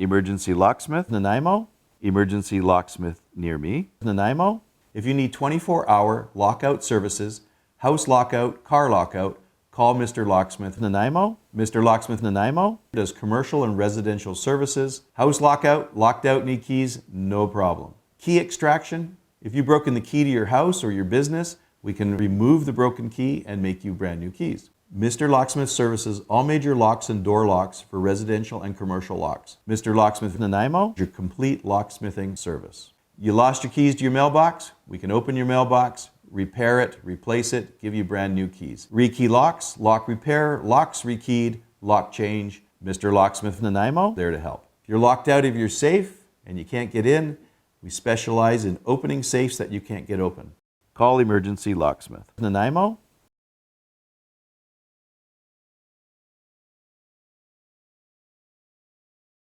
Emergency Locksmith Nanaimo, Emergency Locksmith near me, Nanaimo. If you need 24-hour lockout services, house lockout, car lockout, call Mr. Locksmith Nanaimo. Mr. Locksmith Nanaimo does commercial and residential services. House lockout, locked out, need keys, no problem. Key extraction, if you've broken the key to your house or your business, we can remove the broken key and make you brand new keys. Mr. Locksmith services all major locks and door locks for residential and commercial locks. Mr. Locksmith Nanaimo, your complete locksmithing service. You lost your keys to your mailbox? We can open your mailbox, repair it, replace it, give you brand new keys. Rekey locks, lock repair, locks rekeyed, lock change. Mr. Locksmith Nanaimo, there to help. If you're locked out of your safe and you can't get in, we specialize in opening safes that you can't get open. Call Emergency Locksmith Nanaimo.